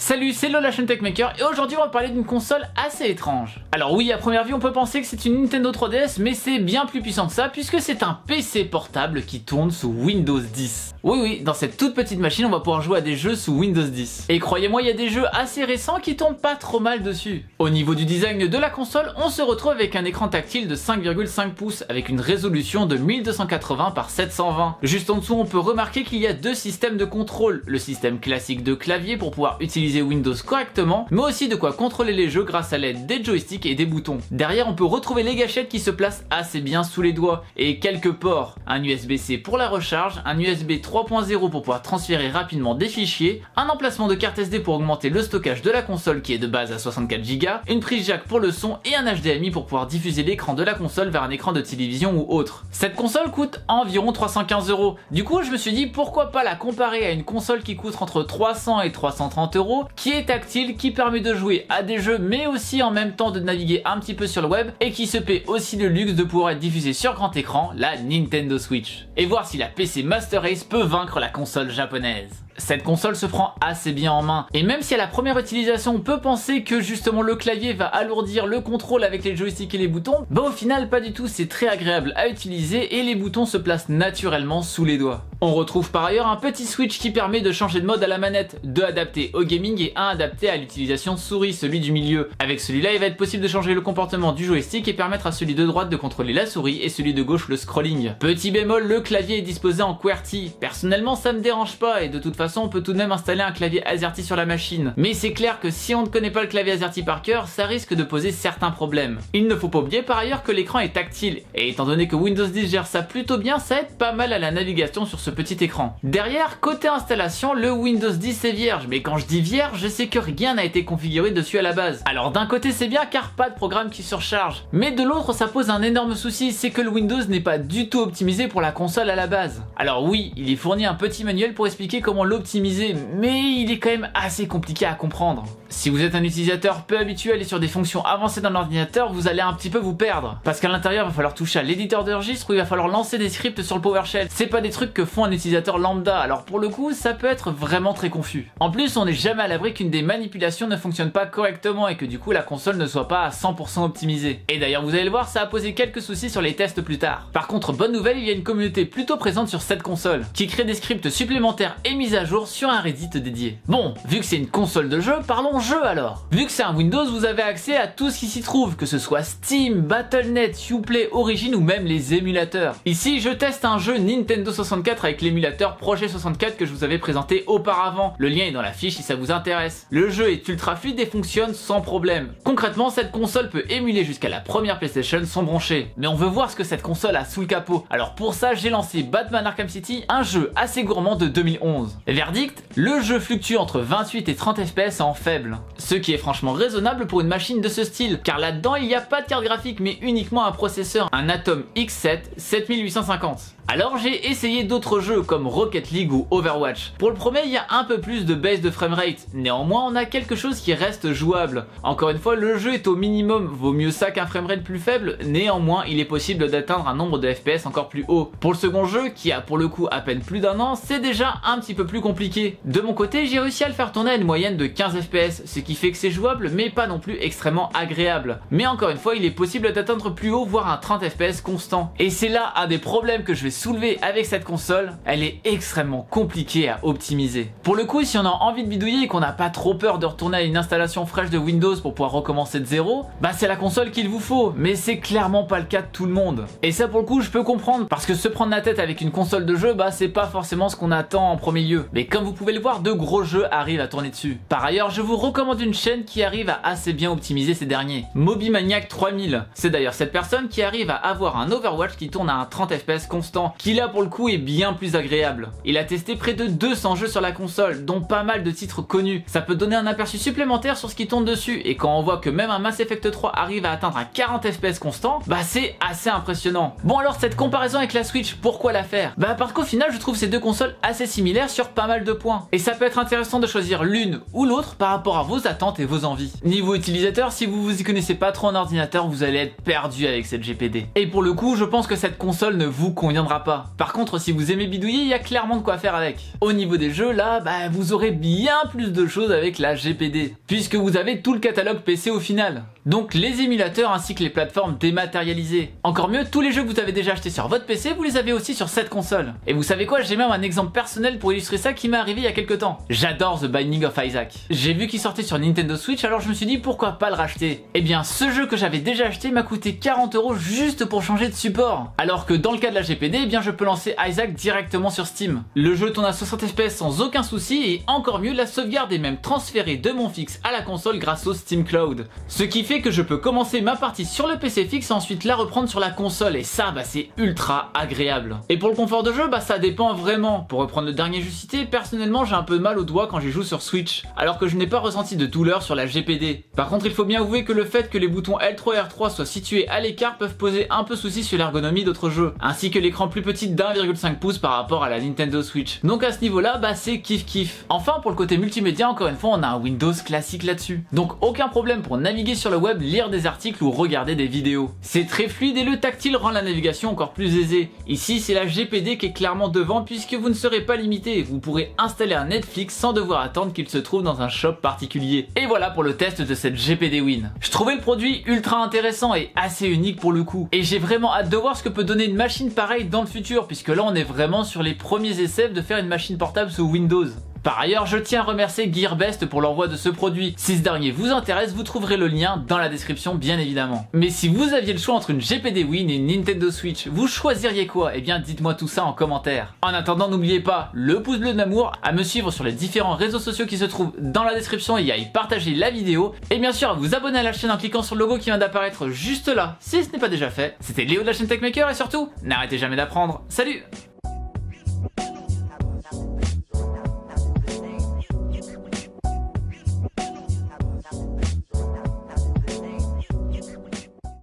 Salut, c'est Lola chaîne Techmaker et aujourd'hui on va parler d'une console assez étrange. Alors oui, à première vue on peut penser que c'est une Nintendo 3DS, mais c'est bien plus puissant que ça puisque c'est un PC portable qui tourne sous Windows 10. Oui, dans cette toute petite machine on va pouvoir jouer à des jeux sous Windows 10. Et croyez-moi, il y a des jeux assez récents qui tournent pas trop mal dessus. Au niveau du design de la console, on se retrouve avec un écran tactile de 5,5 pouces avec une résolution de 1280 par 720. Juste en dessous on peut remarquer qu'il y a deux systèmes de contrôle, le système classique de clavier pour pouvoir utiliser Windows correctement, mais aussi de quoi contrôler les jeux grâce à l'aide des joysticks et des boutons. Derrière on peut retrouver les gâchettes qui se placent assez bien sous les doigts et quelques ports, un USB-C pour la recharge, un USB 3.0 pour pouvoir transférer rapidement des fichiers, un emplacement de carte SD pour augmenter le stockage de la console qui est de base à 64 Go, une prise jack pour le son et un HDMI pour pouvoir diffuser l'écran de la console vers un écran de télévision ou autre. Cette console coûte environ 315 €. Du coup je me suis dit pourquoi pas la comparer à une console qui coûte entre 300 et 330 €, qui est tactile, qui permet de jouer à des jeux mais aussi en même temps de naviguer un petit peu sur le web et qui se paie aussi le luxe de pouvoir être diffusée sur grand écran, la Nintendo Switch. Et voir si la PC Master Race peut vaincre la console japonaise. Cette console se prend assez bien en main et même si à la première utilisation on peut penser que justement le clavier va alourdir le contrôle avec les joysticks et les boutons, bah au final pas du tout, c'est très agréable à utiliser et les boutons se placent naturellement sous les doigts. On retrouve par ailleurs un petit switch qui permet de changer de mode à la manette, deux adaptés au gaming et un adapté à l'utilisation souris, celui du milieu. Avec celui-là il va être possible de changer le comportement du joystick et permettre à celui de droite de contrôler la souris et celui de gauche le scrolling. Petit bémol, le clavier est disposé en QWERTY. Personnellement ça me dérange pas et de toute façon on peut tout de même installer un clavier AZERTY sur la machine. Mais c'est clair que si on ne connaît pas le clavier AZERTY par cœur, ça risque de poser certains problèmes. Il ne faut pas oublier par ailleurs que l'écran est tactile, et étant donné que Windows 10 gère ça plutôt bien, ça aide pas mal à la navigation sur ce petit écran. Derrière, côté installation, le Windows 10 est vierge, mais quand je dis vierge, c'est que rien n'a été configuré dessus à la base. Alors d'un côté c'est bien car pas de programme qui surcharge, mais de l'autre ça pose un énorme souci, c'est que le Windows n'est pas du tout optimisé pour la console à la base. Alors oui, il est fourni un petit manuel pour expliquer comment l'optimiser, mais il est quand même assez compliqué à comprendre. Si vous êtes un utilisateur peu habitué à aller sur des fonctions avancées dans l'ordinateur, vous allez un petit peu vous perdre. Parce qu'à l'intérieur, il va falloir toucher à l'éditeur de registre ou il va falloir lancer des scripts sur le PowerShell. C'est pas des trucs que font un utilisateur lambda, alors pour le coup, ça peut être vraiment très confus. En plus, on n'est jamais à l'abri qu'une des manipulations ne fonctionne pas correctement et que du coup la console ne soit pas à 100% optimisée. Et d'ailleurs, vous allez le voir, ça a posé quelques soucis sur les tests plus tard. Par contre, bonne nouvelle, il y a une communauté plutôt présente sur cette console, qui crée des scripts supplémentaires et mises à jour sur un Reddit dédié. Bon, vu que c'est une console de jeu, parlons jeu alors. Vu que c'est un Windows, vous avez accès à tout ce qui s'y trouve, que ce soit Steam, Battle.net, Uplay, Origin ou même les émulateurs. Ici, je teste un jeu Nintendo 64 avec l'émulateur Projet 64 que je vous avais présenté auparavant. Le lien est dans la fiche si ça vous intéresse. Le jeu est ultra fluide et fonctionne sans problème. Concrètement, cette console peut émuler jusqu'à la première PlayStation sans broncher. Mais on veut voir ce que cette console a sous le capot. Alors pour ça, j'ai lancé Batman Arkham City, un jeu assez gourmand de 2011. Verdict, le jeu fluctue entre 28 et 30 FPS en faible. Ce qui est franchement raisonnable pour une machine de ce style, car là-dedans il n'y a pas de carte graphique mais uniquement un processeur, un Atom X7 7850. Alors j'ai essayé d'autres jeux comme Rocket League ou Overwatch. Pour le premier il y a un peu plus de baisse de framerate, néanmoins on a quelque chose qui reste jouable. Encore une fois le jeu est au minimum, vaut mieux ça qu'un framerate plus faible, néanmoins il est possible d'atteindre un nombre de FPS encore plus haut. Pour le second jeu, qui a pour le coup à peine plus d'un an, c'est déjà un petit peu plus compliqué. De mon côté j'ai réussi à le faire tourner à une moyenne de 15 FPS, ce qui fait que c'est jouable mais pas non plus extrêmement agréable. Mais encore une fois il est possible d'atteindre plus haut, voire un 30 FPS constant. Et c'est là un des problèmes que je vais soulever avec cette console, elle est extrêmement compliquée à optimiser. Pour le coup, si on a envie de bidouiller et qu'on n'a pas trop peur de retourner à une installation fraîche de Windows pour pouvoir recommencer de zéro, bah c'est la console qu'il vous faut, mais c'est clairement pas le cas de tout le monde. Et ça pour le coup je peux comprendre, parce que se prendre la tête avec une console de jeu, bah c'est pas forcément ce qu'on attend en premier lieu. Mais comme vous pouvez le voir, de gros jeux arrivent à tourner dessus. Par ailleurs, je vous recommande une chaîne qui arrive à assez bien optimiser ces derniers, Mobimaniac 3000. C'est d'ailleurs cette personne qui arrive à avoir un Overwatch qui tourne à un 30 FPS constant, qui là pour le coup est bien plus agréable. Il a testé près de 200 jeux sur la console, dont pas mal de titres connus. Ça peut donner un aperçu supplémentaire sur ce qui tourne dessus, et quand on voit que même un Mass Effect 3 arrive à atteindre un 40 FPS constant, bah c'est assez impressionnant. Bon alors cette comparaison avec la Switch, pourquoi la faire? Bah parce qu'au final je trouve ces deux consoles assez similaires sur pas mal de points, et ça peut être intéressant de choisir l'une ou l'autre par rapport à vos attentes et vos envies. Niveau utilisateur, si vous vous y connaissez pas trop en ordinateur, vous allez être perdu avec cette GPD. Et pour le coup, je pense que cette console ne vous conviendra n'aimera pas. Par contre, si vous aimez bidouiller, il y a clairement de quoi faire avec. Au niveau des jeux, là, vous aurez bien plus de choses avec la GPD, puisque vous avez tout le catalogue PC au final. Donc les émulateurs ainsi que les plateformes dématérialisées. Encore mieux, tous les jeux que vous avez déjà achetés sur votre PC, vous les avez aussi sur cette console. Et vous savez quoi, j'ai même un exemple personnel pour illustrer ça qui m'est arrivé il y a quelques temps. J'adore The Binding of Isaac. J'ai vu qu'il sortait sur Nintendo Switch, alors je me suis dit pourquoi pas le racheter. Et bien ce jeu que j'avais déjà acheté m'a coûté 40 € juste pour changer de support. Alors que dans le cas de la GPD, eh bien je peux lancer Isaac directement sur Steam. Le jeu tourne à 60 fps sans aucun souci et encore mieux, la sauvegarde est même transférée de mon fixe à la console grâce au Steam Cloud. Ce qui fait que je peux commencer ma partie sur le PC fixe et ensuite la reprendre sur la console et ça c'est ultra agréable. Et pour le confort de jeu, ça dépend vraiment. Pour reprendre le dernier jeu cité, personnellement j'ai un peu mal aux doigts quand j'y joue sur Switch, alors que je n'ai pas ressenti de douleur sur la GPD. Par contre il faut bien avouer que le fait que les boutons L3 et R3 soient situés à l'écart peuvent poser un peu souci sur l'ergonomie d'autres jeux, ainsi que l'écran plus petit d'1,5 pouces par rapport à la Nintendo Switch. Donc à ce niveau là, c'est kiff kiff. Enfin pour le côté multimédia, encore une fois on a un Windows classique là-dessus. Donc aucun problème pour naviguer sur le web, lire des articles ou regarder des vidéos. C'est très fluide et le tactile rend la navigation encore plus aisée. Ici c'est la GPD qui est clairement devant puisque vous ne serez pas limité, vous pourrez installer un Netflix sans devoir attendre qu'il se trouve dans un shop particulier. Et voilà pour le test de cette GPD Win. Je trouvais le produit ultra intéressant et assez unique pour le coup. Et j'ai vraiment hâte de voir ce que peut donner une machine pareille dans le futur, puisque là on est vraiment sur les premiers essais de faire une machine portable sous Windows. Par ailleurs, je tiens à remercier Gearbest pour l'envoi de ce produit. Si ce dernier vous intéresse, vous trouverez le lien dans la description bien évidemment. Mais si vous aviez le choix entre une GPD Win et une Nintendo Switch, vous choisiriez quoi? Eh bien dites-moi tout ça en commentaire. En attendant, n'oubliez pas le pouce bleu d'amour, à me suivre sur les différents réseaux sociaux qui se trouvent dans la description et à y partager la vidéo. Et bien sûr à vous abonner à la chaîne en cliquant sur le logo qui vient d'apparaître juste là, si ce n'est pas déjà fait. C'était Léo de la chaîne Techmaker et surtout, n'arrêtez jamais d'apprendre. Salut!